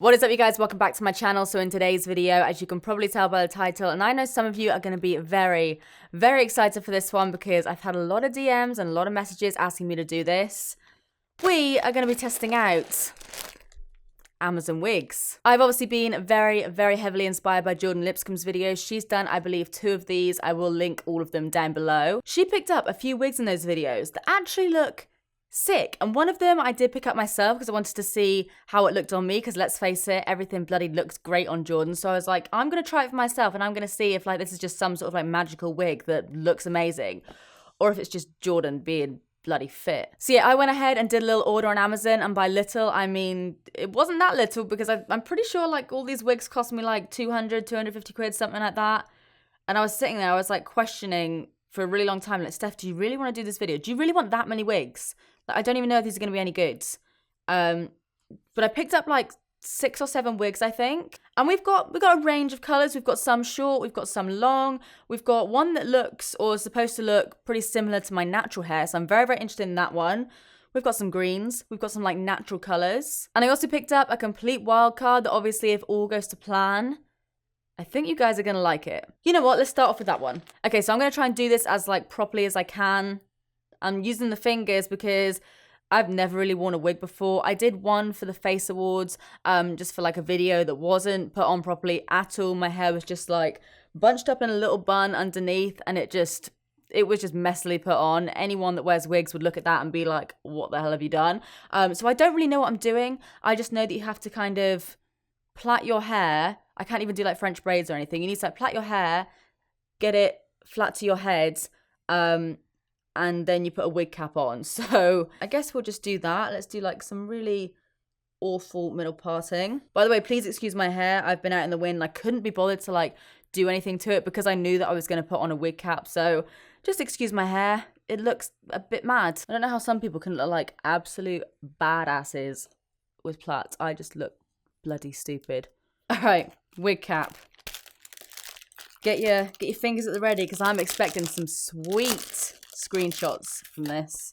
What is up, you guys? Welcome back to my channel. So in today's video, as you can probably tell by the title, and I know some of you are going to be very, very excited for this one because I've had a lot of DMs and a lot of messages asking me to do this. We are going to be testing out Amazon wigs. I've obviously been very, very heavily inspired by Jordan Lipscomb's videos. She's done, I believe, 2 of these. I will link all of them down below. She picked up a few wigs in those videos that actually look sick, and one of them I did pick up myself because I wanted to see how it looked on me, because let's face it, everything bloody looks great on Jordan. So I was like, I'm gonna try it for myself and I'm gonna see if like this is just some sort of like magical wig that looks amazing, or if it's just Jordan being bloody fit. So yeah, I went ahead and did a little order on Amazon, and by little I mean it wasn't that little, because I'm pretty sure like all these wigs cost me like 250 quid, something like that. And I was sitting there, I was like questioning for a really long time, like, Steph, do you really want to do this video? Do you really want that many wigs? I don't even know if these are going to be any good. But I picked up like 6 or 7 wigs, I think. And we've got a range of colours. We've got some short, we've got some long. We've got one that looks, or is supposed to look, pretty similar to my natural hair. So I'm very, very interested in that one. We've got some greens. We've got some like natural colours. And I also picked up a complete wild card that obviously, if all goes to plan, I think you guys are going to like it. You know what? Let's start off with that one. Okay, so I'm going to try and do this as like properly as I can. I'm using the fingers because I've never really worn a wig before. I did one for the Face Awards, just for like a video that wasn't put on properly at all. My hair was just like bunched up in a little bun underneath, and it was just messily put on. Anyone that wears wigs would look at that and be like, what the hell have you done? So I don't really know what I'm doing. I just know that you have to kind of plait your hair. I can't even do like French braids or anything. You need to like plait your hair, get it flat to your head, and then you put a wig cap on. So I guess we'll just do that. Let's do like some really awful middle parting. By the way, please excuse my hair. I've been out in the wind. I couldn't be bothered to like do anything to it because I knew that I was going to put on a wig cap. So just excuse my hair. It looks a bit mad. I don't know how some people can look like absolute badasses with plaits. I just look bloody stupid. All right, wig cap. Get your fingers at the ready, because I'm expecting some sweet screenshots from this.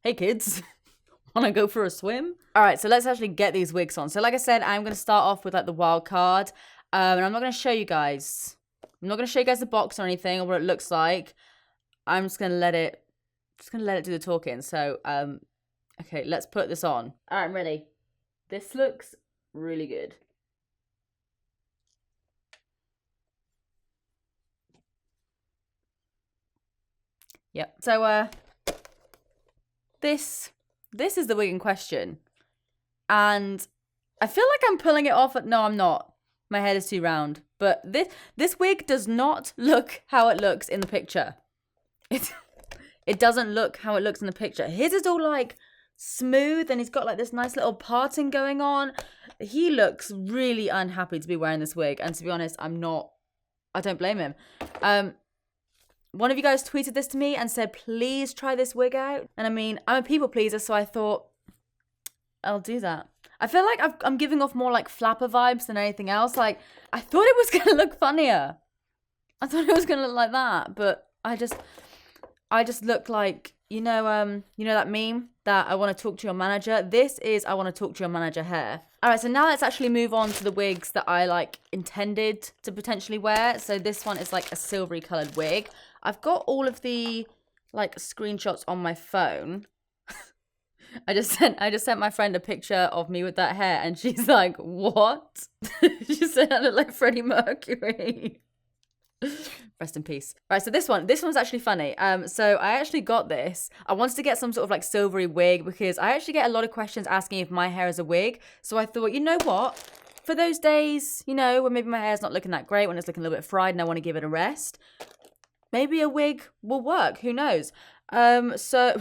Hey kids, wanna go for a swim? All right, so let's actually get these wigs on. So like I said, I'm gonna start off with like the wild card, and I'm not gonna show you guys. I'm not gonna show you guys the box or anything or what it looks like. I'm just gonna let it do the talking. So okay, let's put this on. All right, I'm ready. This looks really good. Yep. So this is the wig in question, and I feel like I'm pulling it off. No, I'm not. My head is too round. But this wig does not look how it looks in the picture. It doesn't look how it looks in the picture. His is all like smooth, and he's got like this nice little parting going on. He looks really unhappy to be wearing this wig, and to be honest, I don't blame him. One of you guys tweeted this to me and said, please try this wig out. And I mean, I'm a people pleaser, so I thought, I'll do that. I feel like I'm giving off more like flapper vibes than anything else. Like, I thought it was going to look funnier. I thought it was going to look like that, but I just look like, you know that meme that I want to talk to your manager? This is I want to talk to your manager hair. All right, so now let's actually move on to the wigs that I like intended to potentially wear. So this one is like a silvery colored wig. I've got all of the like screenshots on my phone. I just sent my friend a picture of me with that hair, and she's like, what? She said I look like Freddie Mercury. Rest in peace. Right, so this one's actually funny. So I actually got this. I wanted to get some sort of like silvery wig because I actually get a lot of questions asking if my hair is a wig. So I thought, you know what? For those days, you know, when maybe my hair's not looking that great, when it's looking a little bit fried and I want to give it a rest, maybe a wig will work. Who knows? So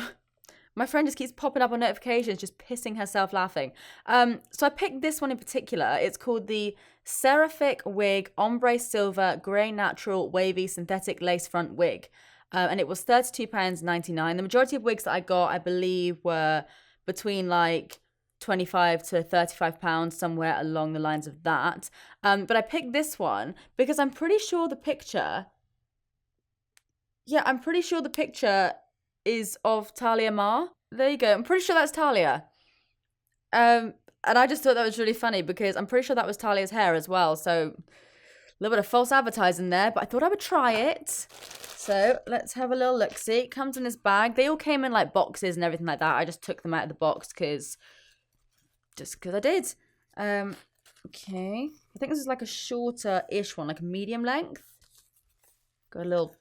my friend just keeps popping up on notifications, just pissing herself laughing. So I picked this one in particular. It's called the Seraphic Wig Ombre Silver Grey Natural Wavy Synthetic Lace Front Wig. And it was £32.99. The majority of wigs that I got, I believe, were between like £25 to £35, somewhere along the lines of that. But I picked this one because I'm pretty sure the picture is of Talia Ma. There you go. I'm pretty sure that's Talia. And I just thought that was really funny because I'm pretty sure that was Talia's hair as well. So a little bit of false advertising there, but I thought I would try it. So let's have a little look-see. It comes in this bag. They all came in like boxes and everything like that. I just took them out of the box because I did. Okay. I think this is like a shorter-ish one, like a medium length. Got a little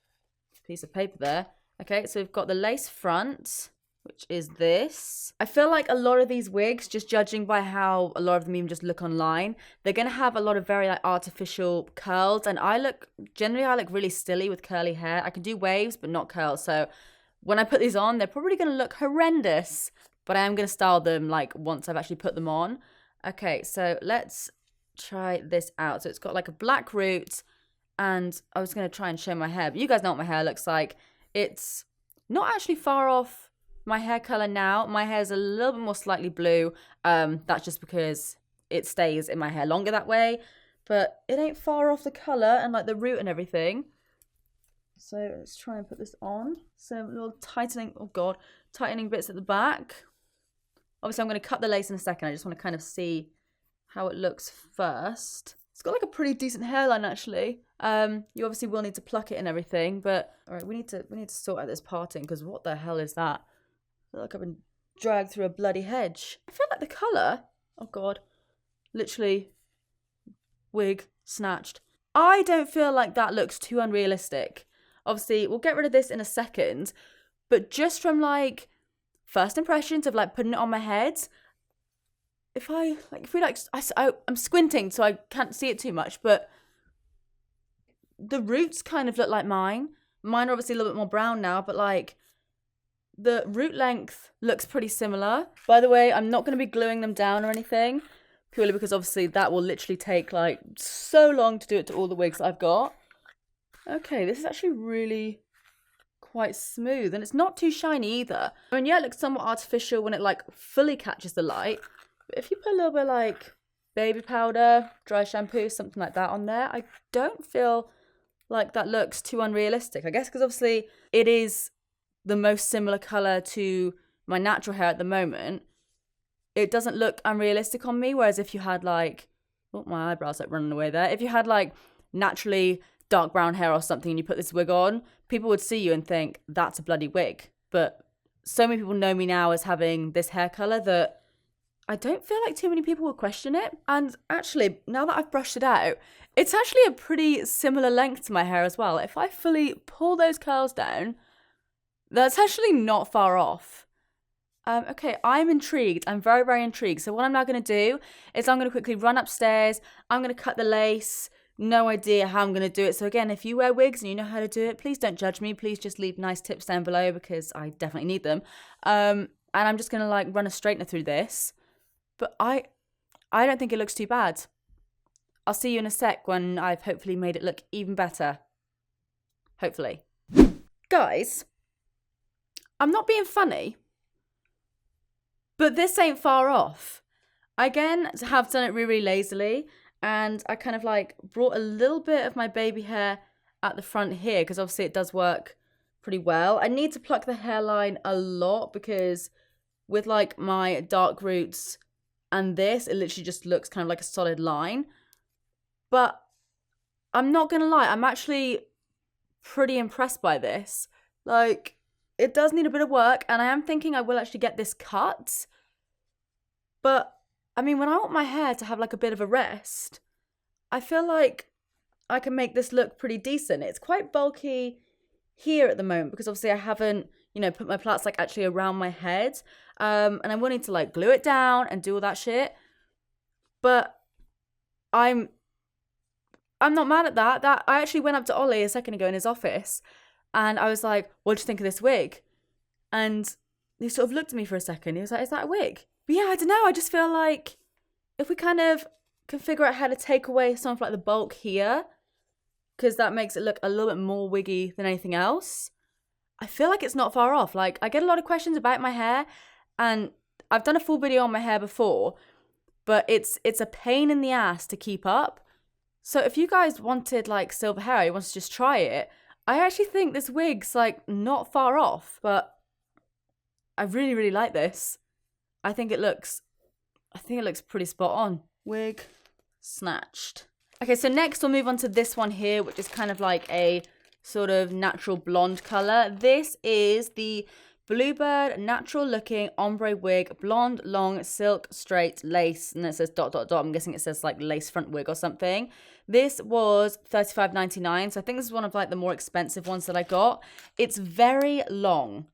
piece of paper there. Okay, so we've got the lace front, which is this. I feel like a lot of these wigs, just judging by how a lot of them even just look online, they're going to have a lot of very like artificial curls. And generally I look really silly with curly hair. I can do waves, but not curls. So when I put these on, they're probably going to look horrendous, but I am going to style them like once I've actually put them on. Okay, so let's try this out. So it's got like a black root, and I was going to try and show my hair, but you guys know what my hair looks like. It's not actually far off my hair color now. My hair is a little bit more slightly blue. That's just because it stays in my hair longer that way, but it ain't far off the color and like the root and everything. So let's try and put this on. Some little tightening, oh God, tightening bits at the back. Obviously I'm going to cut the lace in a second. I just want to kind of see how it looks first. It's got like a pretty decent hairline actually. You obviously will need to pluck it and everything, but all right, we need to sort out this parting because what the hell is that? I feel like I've been dragged through a bloody hedge. I feel like the colour, oh God, literally wig snatched. I don't feel like that looks too unrealistic. Obviously, we'll get rid of this in a second, but just from like first impressions of like putting it on my head, I'm squinting so I can't see it too much, but the roots kind of look like mine. Mine are obviously a little bit more brown now, but like the root length looks pretty similar. By the way, I'm not going to be gluing them down or anything, purely because obviously that will literally take like so long to do it to all the wigs that I've got. Okay, this is actually really quite smooth, and it's not too shiny either. I mean, yeah, it looks somewhat artificial when it like fully catches the light, but if you put a little bit like baby powder, dry shampoo, something like that on there, I don't feel like that looks too unrealistic. I guess because obviously it is the most similar colour to my natural hair at the moment. It doesn't look unrealistic on me, whereas if you had like, oh, my eyebrows like running away there. If you had like naturally dark brown hair or something and you put this wig on, people would see you and think that's a bloody wig. But so many people know me now as having this hair colour that I don't feel like too many people will question it. And actually, now that I've brushed it out, it's actually a pretty similar length to my hair as well. If I fully pull those curls down, that's actually not far off. Okay, I'm intrigued. I'm very, very intrigued. So what I'm now going to do is I'm going to quickly run upstairs. I'm going to cut the lace. No idea how I'm going to do it. So again, if you wear wigs and you know how to do it, please don't judge me. Please just leave nice tips down below because I definitely need them. And I'm just going to like run a straightener through this. But I don't think it looks too bad. I'll see you in a sec when I've hopefully made it look even better. Hopefully. Guys, I'm not being funny, but this ain't far off. I again have done it really, really lazily, and I kind of like brought a little bit of my baby hair at the front here because obviously it does work pretty well. I need to pluck the hairline a lot because with like my dark roots and this, it literally just looks kind of like a solid line. But I'm not going to lie, I'm actually pretty impressed by this. Like, it does need a bit of work, and I am thinking I will actually get this cut. But, I mean, when I want my hair to have like a bit of a rest, I feel like I can make this look pretty decent. It's quite bulky here at the moment because obviously I haven't, put my plaits like actually around my head. And I'm wanting to like glue it down and do all that shit. But I'm not mad at that. I actually went up to Ollie a second ago in his office and I was like, what do you think of this wig? And he sort of looked at me for a second. He was like, is that a wig? But yeah, I don't know. I just feel like if we kind of can figure out how to take away some of like the bulk here, because that makes it look a little bit more wiggy than anything else, I feel like it's not far off. Like, I get a lot of questions about my hair, and I've done a full video on my hair before, but it's a pain in the ass to keep up. So if you guys wanted like silver hair, you want to just try it, I actually think this wig's like not far off. But I really, really like this. I think it looks pretty spot on. Wig snatched. Okay, so next we'll move on to this one here, which is kind of like a sort of natural blonde color. This is the Bluebird Natural Looking Ombre Wig, blonde, long, silk, straight, lace, and it says ... I'm guessing it says like lace front wig or something. This was $35.99, so I think this is one of like the more expensive ones that I got. It's very long,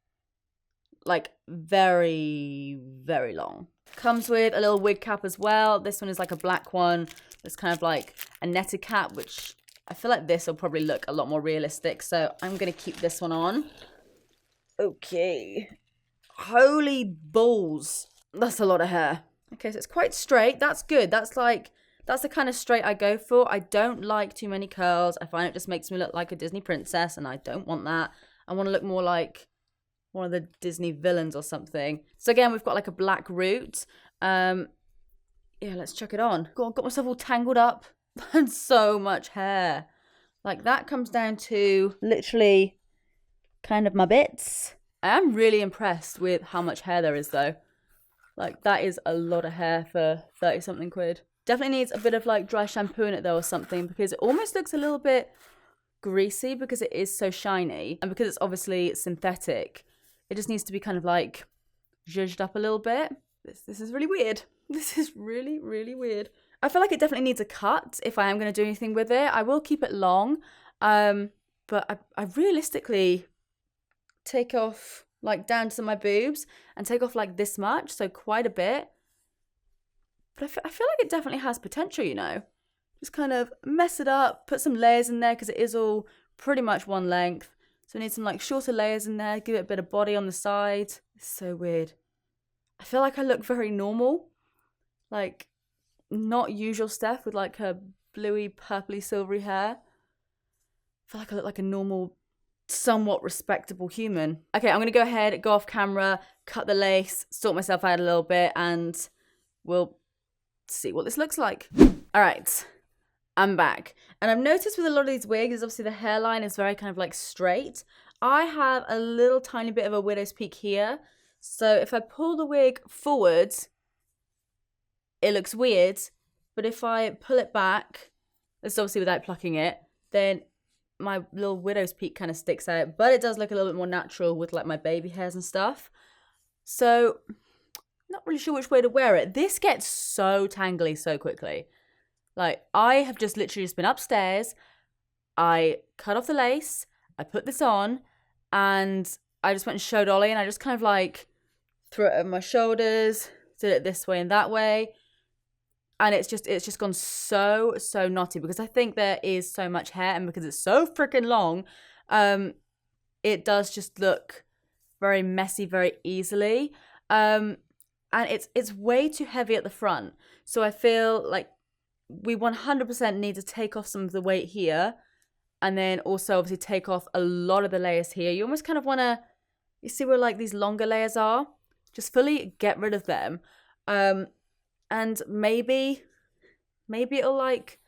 like very, very long. Comes with a little wig cap as well. This one is like a black one. It's kind of like a netted cap, which I feel like this will probably look a lot more realistic. So I'm going to keep this one on. Okay. Holy balls. That's a lot of hair. Okay, so it's quite straight. That's good. That's the kind of straight I go for. I don't like too many curls. I find it just makes me look like a Disney princess, and I don't want that. I want to look more like one of the Disney villains or something. So again, we've got like a black root. Yeah, let's chuck it on. Got myself all tangled up and so much hair. Like that comes down to literally kind of my bits. I am really impressed with how much hair there is though. Like that is a lot of hair for 30 something quid. Definitely needs a bit of like dry shampoo in it though or something, because it almost looks a little bit greasy because it is so shiny, and because it's obviously synthetic. It just needs to be kind of like zhuzhed up a little bit. This is really weird. This is really, really weird. I feel like it definitely needs a cut if I am going to do anything with it. I will keep it long, but I realistically take off like down to my boobs and take off like this much, so quite a bit. But I feel like it definitely has potential, you know. Just kind of mess it up, put some layers in there because it is all pretty much one length. So we need some like shorter layers in there, give it a bit of body on the side. It's so weird. I feel like I look very normal. Like not usual Steph with like her bluey, purpley, silvery hair. I feel like I look like a normal, somewhat respectable human. Okay, I'm going to go ahead, go off camera, cut the lace, sort myself out a little bit, and we'll see what this looks like. All right. I'm back. And I've noticed with a lot of these wigs, obviously the hairline is very kind of like straight. I have a little tiny bit of a widow's peak here. So if I pull the wig forward, it looks weird. But if I pull it back, this is obviously without plucking it, then my little widow's peak kind of sticks out. But it does look a little bit more natural with like my baby hairs and stuff. So not really sure which way to wear it. This gets so tangly so quickly. Like, I have just literally just been upstairs, I cut off the lace, I put this on, and I just went and showed Ollie, and I just kind of like threw it over my shoulders, did it this way and that way, and it's just gone so knotty, because I think there is so much hair, and because it's so freaking long, it does just look very messy very easily, and it's way too heavy at the front, so I feel like we 100% need to take off some of the weight here, and then also obviously take off a lot of the layers here. You almost kind of want to, you see where like these longer layers are? Just fully get rid of them. And maybe it'll like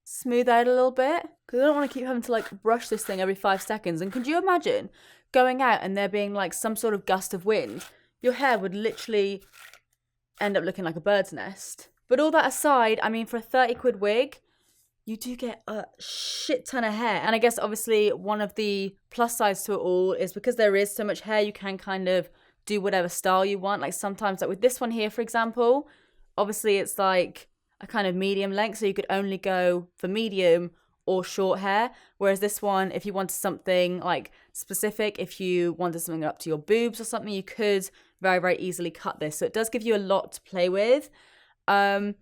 smooth out a little bit, because I don't want to keep having to like brush this thing every 5 seconds. And could you imagine going out and there being like some sort of gust of wind? Your hair would literally end up looking like a bird's nest. But all that aside, I mean, for a 30 quid wig, you do get a shit ton of hair. And I guess obviously one of the plus sides to it all is because there is so much hair, you can kind of do whatever style you want. Like sometimes, like with this one here, for example, obviously it's like a kind of medium length, so you could only go for medium or short hair. Whereas this one, if you wanted something like specific, if you wanted something up to your boobs or something, you could very, very easily cut this. So it does give you a lot to play with. I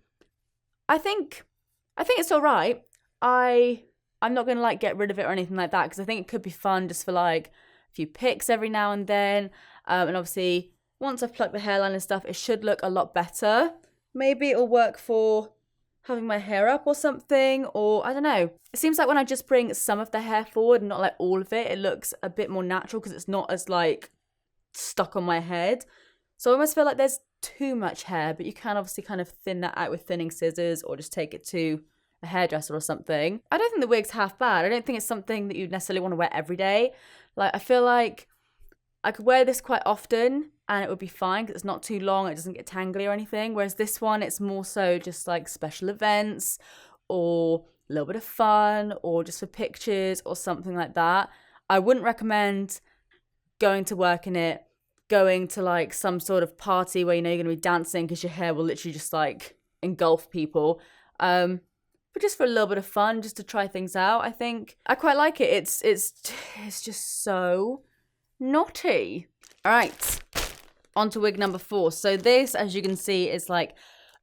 think it's all right. I'm not going to like get rid of it or anything like that, because I think it could be fun just for like a few pics every now and then. And obviously once I've plucked the hairline and stuff, it should look a lot better. Maybe it'll work for having my hair up or something, or I don't know. It seems like when I just bring some of the hair forward and not like all of it, it looks a bit more natural because it's not as like stuck on my head. So I almost feel like there's too much hair, but you can obviously kind of thin that out with thinning scissors or just take it to a hairdresser or something. I don't think the wig's half bad. I don't think it's something that you necessarily want to wear every day. Like, I feel like I could wear this quite often and it would be fine because it's not too long. It doesn't get tangly or anything. Whereas this one, it's more so just like special events or a little bit of fun or just for pictures or something like that. I wouldn't recommend going to work in it, going to like some sort of party where you know you're going to be dancing because your hair will literally just like engulf people. But just for a little bit of fun, just to try things out, I think I quite like it. It's just so naughty. All right, on to wig number 4. So this, as you can see, is like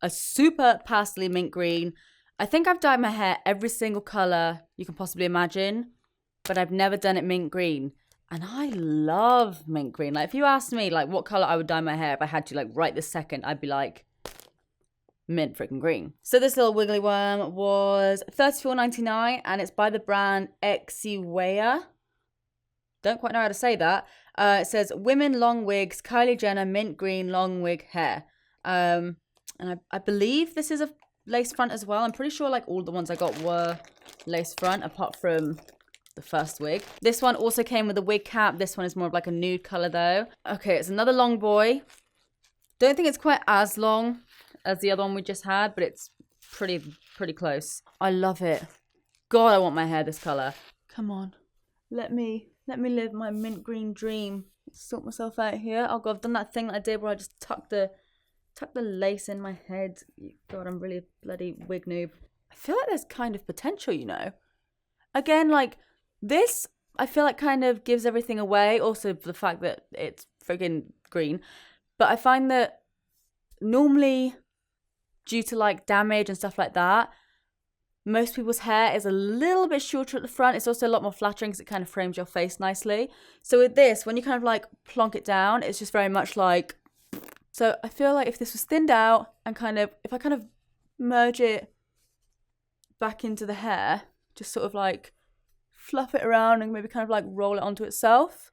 a super pastely mint green. I think I've dyed my hair every single color you can possibly imagine, but I've never done it mint green. And I love mint green. Like if you asked me like what color I would dye my hair if I had to like right this second, I'd be like mint freaking green. So this little wiggly worm was $34.99 and it's by the brand Exiwea. Don't quite know how to say that. It says women long wigs, Kylie Jenner mint green long wig hair. And I believe this is a lace front as well. I'm pretty sure like all the ones I got were lace front apart from the first wig. This one also came with a wig cap. This one is more of like a nude color though. Okay, it's another long boy. Don't think it's quite as long as the other one we just had, but it's pretty close. I love it. God, I want my hair this color. Come on, let me live my mint green dream. Sort myself out here. Oh God, I've done that thing that I did where I just tuck the lace in my head. God, I'm really a bloody wig noob. I feel like there's kind of potential, you know. Again, like this, I feel like kind of gives everything away. Also, for the fact that it's friggin' green. But I find that normally, due to like damage and stuff like that, most people's hair is a little bit shorter at the front. It's also a lot more flattering because it kind of frames your face nicely. So with this, when you kind of like plonk it down, it's just very much like... So I feel like if this was thinned out and kind of, if I kind of merge it back into the hair, just sort of like fluff it around and maybe kind of like roll it onto itself.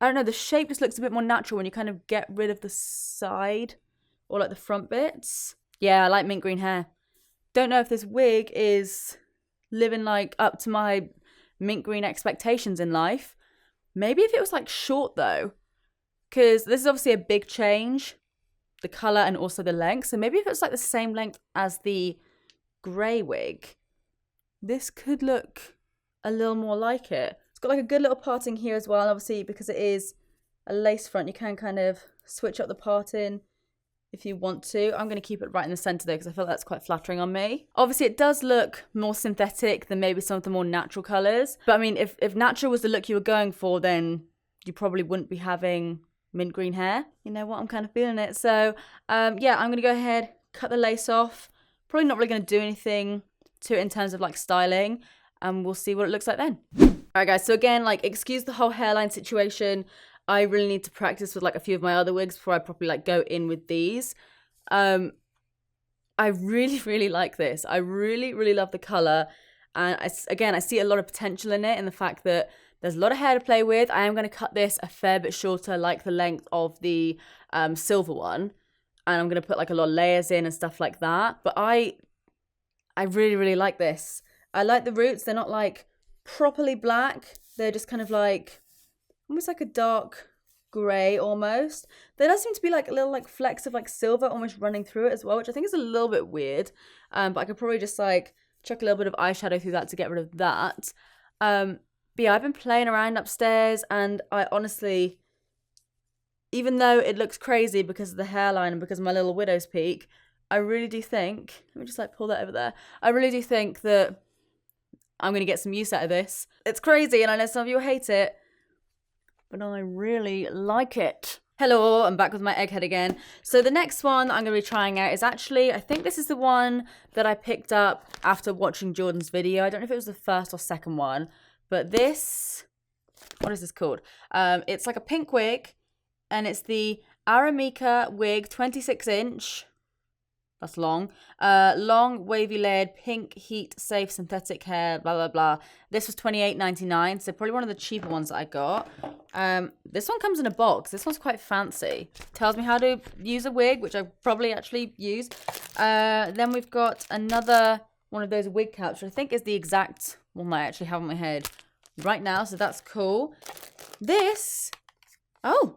I don't know, the shape just looks a bit more natural when you kind of get rid of the side or like the front bits. Yeah, I like mint green hair. Don't know if this wig is living like up to my mint green expectations in life. Maybe if it was like short though, because this is obviously a big change, the color and also the length. So maybe if it was like the same length as the grey wig, this could look a little more like it. It's got like a good little parting here as well. And obviously because it is a lace front, you can kind of switch up the parting if you want to. I'm going to keep it right in the center though because I feel like that's quite flattering on me. Obviously it does look more synthetic than maybe some of the more natural colors. But I mean, if natural was the look you were going for, then you probably wouldn't be having mint green hair. You know what? I'm kind of feeling it. So yeah, I'm going to go ahead, cut the lace off. Probably not really going to do anything to it in terms of like styling. And we'll see what it looks like then. All right, guys. So again, like excuse the whole hairline situation. I really need to practice with like a few of my other wigs before I properly like go in with these. I really like this. I really love the color. And I see a lot of potential in it, in the fact that there's a lot of hair to play with. I am going to cut this a fair bit shorter, like the length of the silver one. And I'm going to put like a lot of layers in and stuff like that. But I really like this. I like the roots. They're not like properly black. They're just kind of like almost like a dark grey almost. There does seem to be like a little like flecks of like silver almost running through it as well, which I think is a little bit weird. But I could probably just like chuck a little bit of eyeshadow through that to get rid of that. But yeah, I've been playing around upstairs and I honestly, even though it looks crazy because of the hairline and because of my little widow's peak, I really do think, let me just like pull that over there. I really do think that I'm going to get some use out of this. It's crazy and I know some of you hate it, but I really like it. Hello, I'm back with my egghead again. So the next one I'm going to be trying out is actually, I think this is the one that I picked up after watching Jordan's video. I don't know if it was the first or second one, but this, what is this called? It's like a pink wig and it's the Aramika wig 26 inch. That's long. Long, wavy layered, pink, heat safe synthetic hair, blah, blah, blah. This was $28.99, so probably one of the cheaper ones that I got. This one comes in a box. This one's quite fancy. Tells me how to use a wig, which I probably actually use. Then we've got another one of those wig caps, which I think is the exact one I actually have on my head right now, so that's cool. This, oh,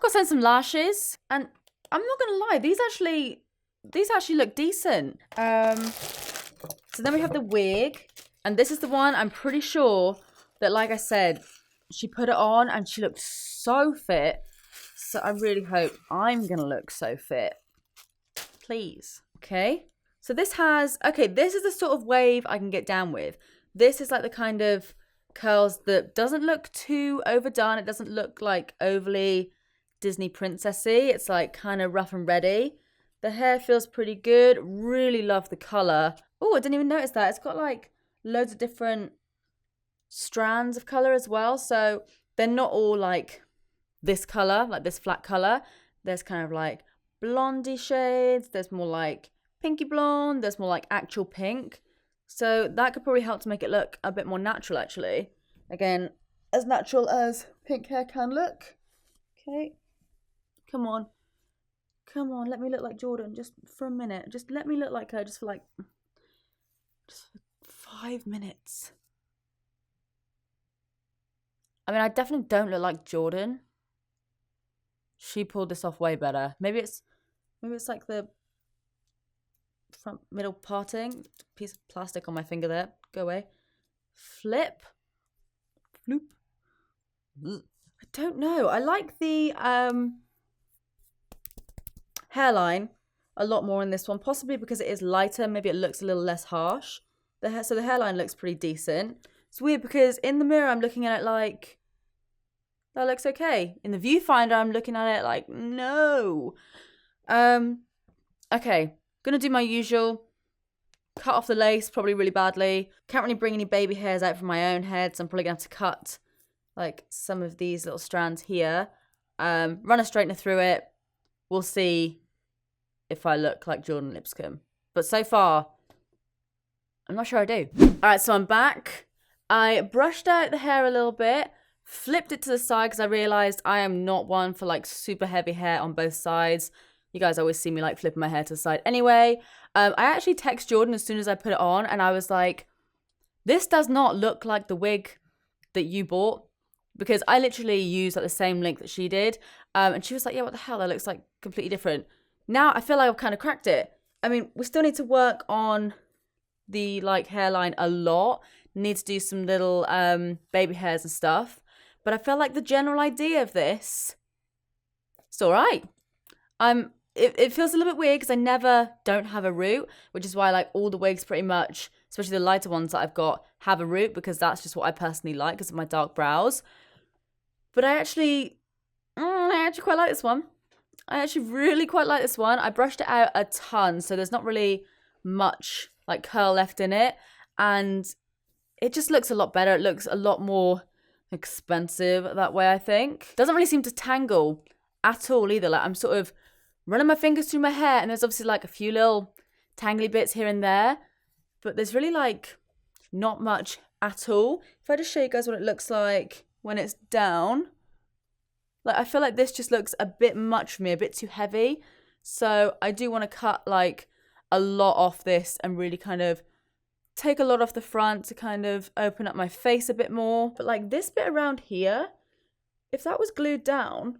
Got sent some lashes, and I'm not gonna lie, these actually look decent. So then we have the wig, and this is the one I'm pretty sure that, like I said, she put it on and she looked so fit. So I really hope I'm gonna look so fit. Please. Okay. So this has, okay, this is the sort of wave I can get down with. This is like the kind of curls that doesn't look too overdone. It doesn't look like overly Disney princessy. It's like kind of rough and ready. The hair feels pretty good. Really love the color. Oh, I didn't even notice that. It's got like loads of different strands of color as well. So they're not all like this color, like this flat color. There's kind of like blondie shades. There's more like pinky blonde. There's more like actual pink. So that could probably help to make it look a bit more natural, actually. Again, as natural as pink hair can look. Okay. Come on. Come on, let me look like Jordan just for a minute. Just let me look like her just for like... just for 5 minutes. I mean, I definitely don't look like Jordan. She pulled this off way better. Maybe it's like the front middle parting. Piece of plastic on my finger there. Go away. Flip. Floop. I don't know. I like the hairline a lot more in this one. Possibly because it is lighter. Maybe it looks a little less harsh. So the hairline looks pretty decent. It's weird because in the mirror I'm looking at it like... that looks okay. In the viewfinder, I'm looking at it like, no. Okay, gonna do my usual. Cut off the lace, probably really badly. Can't really bring any baby hairs out from my own head, so I'm probably gonna have to cut like some of these little strands here. Run a straightener through it. We'll see if I look like Jordan Lipscomb. But so far, I'm not sure I do. All right, so I'm back. I brushed out the hair a little bit. Flipped it to the side because I realised I am not one for like super heavy hair on both sides. You guys always see me like flipping my hair to the side anyway. I actually texted Jordan as soon as I put it on and I was like, this does not look like the wig that you bought, because I literally used like the same length that she did. And she was like, yeah, what the hell? That looks like completely different. Now I feel like I've kind of cracked it. I mean, we still need to work on the like hairline a lot. Need to do some little baby hairs and stuff. But I felt like the general idea of this, it's all right. It feels a little bit weird because I don't have a root, which is why like all the wigs pretty much, especially the lighter ones that I've got, have a root because that's just what I personally like because of my dark brows. But I actually quite like this one. I actually really quite like this one. I brushed it out a ton, so there's not really much like curl left in it. And it just looks a lot better. It looks a lot more expensive that way, I think. Doesn't really seem to tangle at all either. Like I'm sort of running my fingers through my hair and there's obviously like a few little tangly bits here and there, but there's really like not much at all. If I just show you guys what it looks like when it's down, like I feel like this just looks a bit much for me, a bit too heavy. So I do want to cut like a lot off this and really kind of take a lot off the front to kind of open up my face a bit more. But like this bit around here, if that was glued down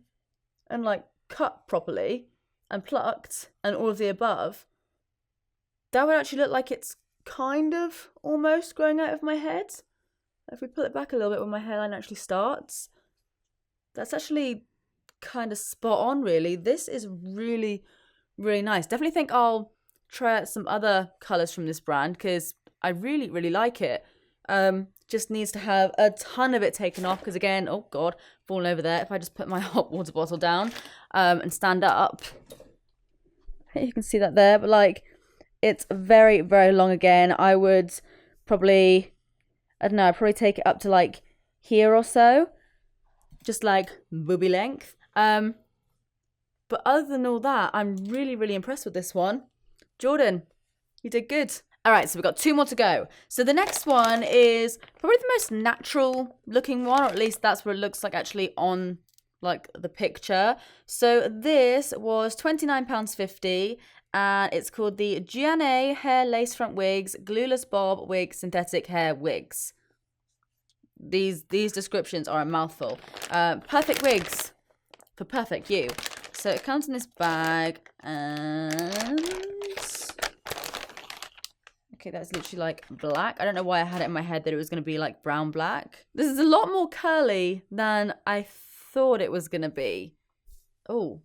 and like cut properly and plucked and all of the above, that would actually look like it's kind of almost growing out of my head. If we pull it back a little bit when my hairline actually starts, that's actually kind of spot on really. This is really, really nice. Definitely think I'll try out some other colours from this brand because I really, really like it. Just needs to have a ton of it taken off because again, oh God, falling over there. If I just put my hot water bottle down and stand up, you can see that there, but like it's very, very long again. I would probably, I don't know, I'd probably take it up to like here or so, just like booby length. But other than all that, I'm really, really impressed with this one. Jordan, you did good. All right, so we've got 2 more to go. So the next one is probably the most natural looking one, or at least that's what it looks like actually on like the picture. So this was £29.50 and it's called the Gianna Hair Lace Front Wigs Glueless Bob Wig Synthetic Hair Wigs. These descriptions are a mouthful. Perfect wigs for perfect you. So it comes in this bag and... Okay, that's literally like black. I don't know why I had it in my head that it was going to be like brown black. This is a lot more curly than I thought it was going to be. Oh.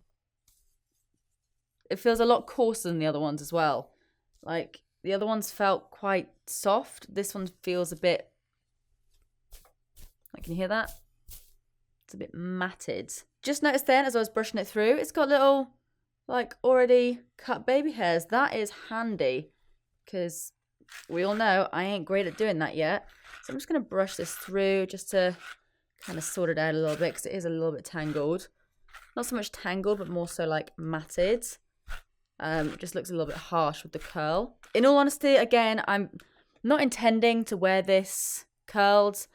It feels a lot coarser than the other ones as well. Like, the other ones felt quite soft. This one feels a bit... Like, can you hear that? It's a bit matted. Just noticed then, as I was brushing it through, it's got little, like, already cut baby hairs. That is handy. Because we all know I ain't great at doing that yet. So I'm just going to brush this through just to kind of sort it out a little bit. Because it is a little bit tangled. Not so much tangled, but more so, like, matted. It just looks a little bit harsh with the curl. In all honesty, again, I'm not intending to wear this curled.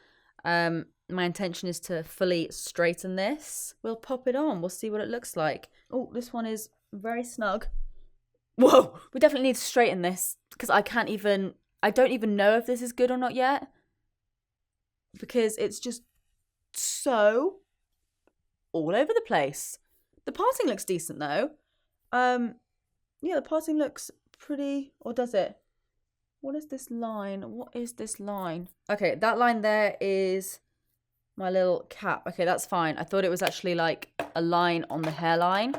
My intention is to fully straighten this. We'll pop it on. We'll see what it looks like. Oh, this one is very snug. Whoa, we definitely need to straighten this because I don't even know if this is good or not yet. Because it's just so all over the place. The parting looks decent though. Yeah, the parting looks pretty, or does it? What is this line? What is this line? Okay, that line there is my little cap. Okay, that's fine. I thought it was actually like a line on the hairline.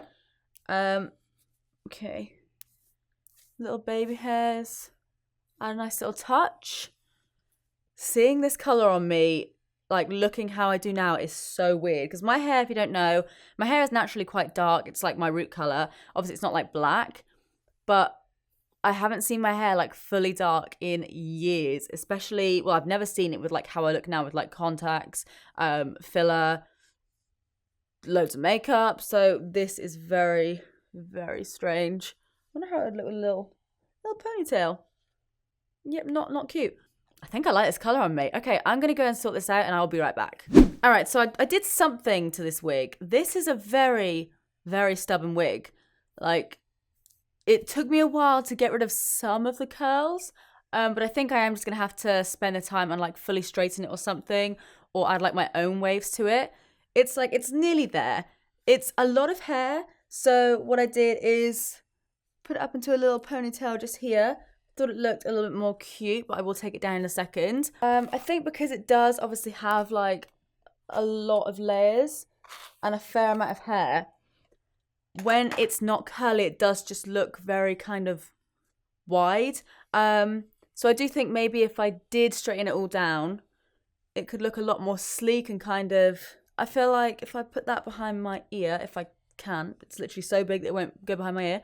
Okay. Little baby hairs. Add a nice little touch. Seeing this colour on me, like looking how I do now, is so weird. Because my hair, if you don't know, my hair is naturally quite dark. It's like my root colour. Obviously, it's not like black. But I haven't seen my hair like fully dark in years, especially, well, I've never seen it with like how I look now with like contacts, filler, loads of makeup. So this is very, very strange. I wonder how it would look with a little ponytail. Yep, not cute. I think I like this colour on me. Okay, I'm going to go and sort this out and I'll be right back. All right, so I did something to this wig. This is a very, very stubborn wig. Like, it took me a while to get rid of some of the curls, but I think I am just going to have to spend the time and like fully straighten it or something, or add like my own waves to it. It's like, it's nearly there. It's a lot of hair. So what I did is put it up into a little ponytail just here. Thought it looked a little bit more cute, but I will take it down in a second. I think because it does obviously have like a lot of layers and a fair amount of hair, when it's not curly, it does just look very kind of wide. So I do think maybe if I did straighten it all down, it could look a lot more sleek and kind of... I feel like if I put that behind my ear, if I can, it's literally so big that it won't go behind my ear.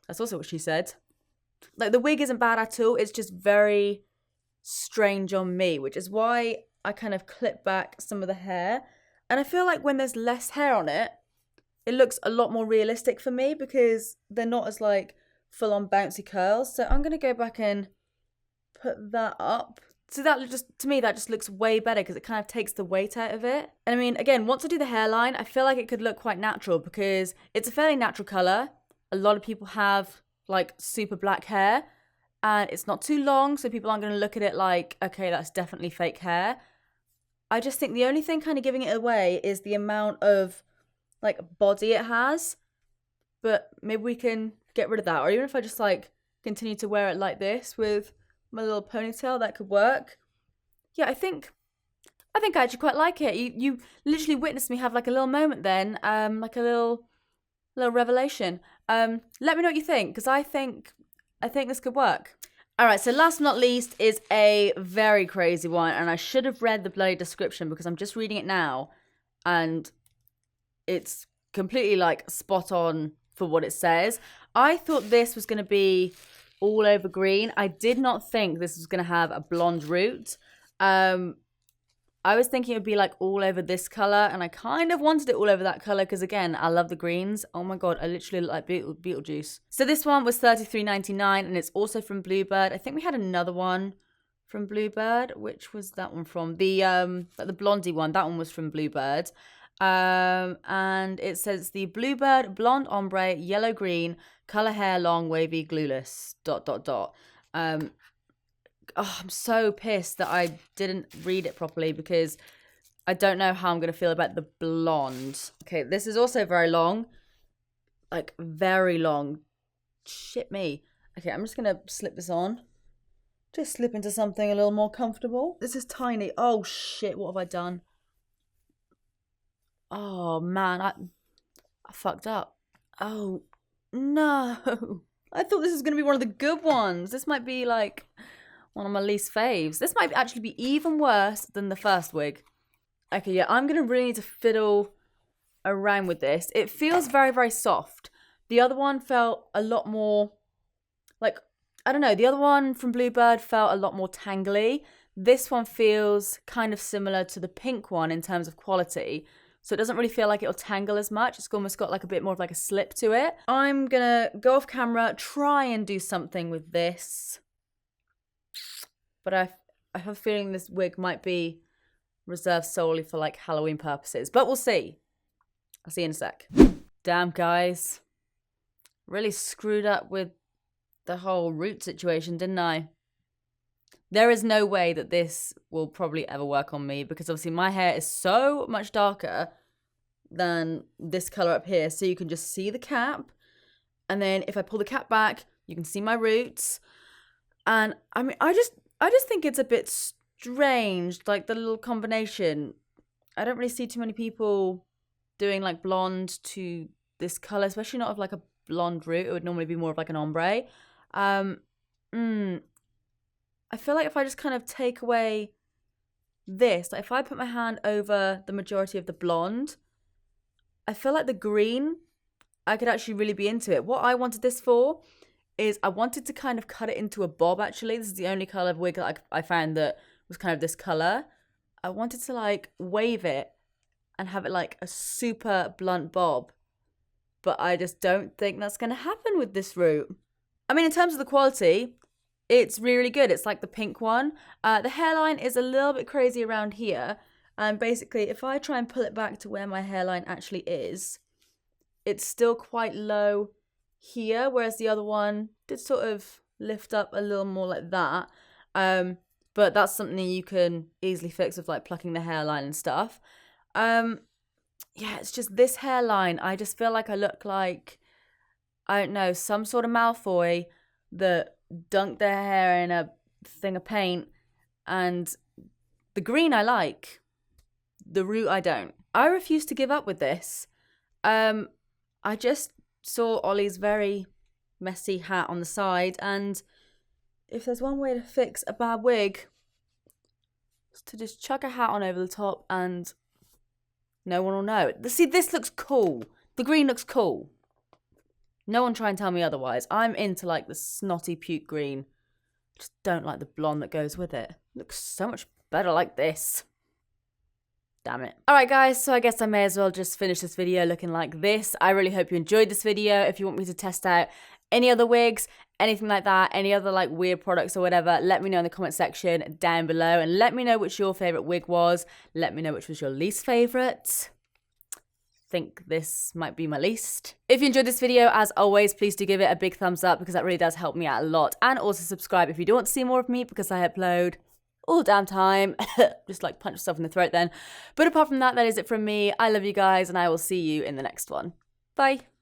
That's also what she said. Like, the wig isn't bad at all. It's just very strange on me, which is why I kind of clip back some of the hair. And I feel like when there's less hair on it, it looks a lot more realistic for me because they're not as like full on bouncy curls. So I'm going to go back and put that up. So that just, to me, that just looks way better because it kind of takes the weight out of it. And I mean, again, once I do the hairline, I feel like it could look quite natural because it's a fairly natural colour. A lot of people have like super black hair and it's not too long. So people aren't going to look at it like, okay, that's definitely fake hair. I just think the only thing kind of giving it away is the amount of like body it has, but maybe we can get rid of that. Or even if I just like continue to wear it like this with my little ponytail, that could work. Yeah, I think I actually quite like it. You literally witnessed me have like a little moment then, like a little revelation. Let me know what you think, because I think this could work. All right, so last but not least is a very crazy one, and I should have read the bloody description because I'm just reading it now, and it's completely like spot on for what it says. I thought this was going to be all over green. I did not think this was going to have a blonde root. I was thinking it would be like all over this color, and I kind of wanted it all over that color because, again, I love the greens. Oh my god, I literally look like Beetlejuice. So this one was $33.99, and it's also from Bluebird. I think we had another one from Bluebird. Which was that one from? The blondie one. That one was from Bluebird. And it says the Bluebird blonde ombre yellow green color hair long wavy glueless ... Oh, I'm so pissed that I didn't read it properly because I don't know how I'm going to feel about the blonde. Okay, this is also very long. Like, very long. Shit me. Okay, I'm just going to slip this on. Just slip into something a little more comfortable. This is tiny. Oh, shit. What have I done? Oh, man. I fucked up. Oh, no. I thought this was going to be one of the good ones. This might be, like, one of my least faves. This might actually be even worse than the first wig. Okay, yeah, I'm going to really need to fiddle around with this. It feels very, very soft. The other one felt a lot more, like, I don't know. The other one from Bluebird felt a lot more tangly. This one feels kind of similar to the pink one in terms of quality. So it doesn't really feel like it'll tangle as much. It's almost got like a bit more of like a slip to it. I'm going to go off camera, try and do something with this. But I have a feeling this wig might be reserved solely for like Halloween purposes. But we'll see. I'll see you in a sec. Damn, guys. Really screwed up with the whole root situation, didn't I? There is no way that this will probably ever work on me because obviously my hair is so much darker than this color up here. So you can just see the cap. And then if I pull the cap back, you can see my roots. And I mean, I just think it's a bit strange, like the little combination. I don't really see too many people doing like blonde to this color, especially not of like a blonde root. It would normally be more of like an ombre. I feel like if I just kind of take away this, like if I put my hand over the majority of the blonde, I feel like the green, I could actually really be into it. What I wanted this for is I wanted to kind of cut it into a bob, actually. This is the only color of wig that I found that was kind of this color. I wanted to like wave it and have it like a super blunt bob. But I just don't think that's going to happen with this root. I mean, in terms of the quality, it's really good. It's like the pink one. The hairline is a little bit crazy around here. And basically, if I try and pull it back to where my hairline actually is, it's still quite low here, whereas the other one did sort of lift up a little more like that. But that's something you can easily fix with like plucking the hairline and stuff. Yeah, it's just this hairline. I just feel like I look like, I don't know, some sort of Malfoy that dunked their hair in a thing of paint. And the green I like, the root I don't. I refuse to give up with this. I just saw Ollie's very messy hat on the side, and if there's one way to fix a bad wig, it's to just chuck a hat on over the top and no one will know. See, this looks cool. The green looks cool. No one try and tell me otherwise. I'm into like the snotty puke green. Just don't like the blonde that goes with it. Looks so much better like this. Damn it. Alright guys, so I guess I may as well just finish this video looking like this. I really hope you enjoyed this video. If you want me to test out any other wigs, anything like that, any other like weird products or whatever, let me know in the comment section down below, and let me know which your favourite wig was. Let me know which was your least favourite. Think this might be my least. If you enjoyed this video, as always, please do give it a big thumbs up because that really does help me out a lot. And also subscribe if you do want to see more of me because I upload all the damn time. Just like punch yourself in the throat then. But apart from that, that is it from me. I love you guys and I will see you in the next one. Bye.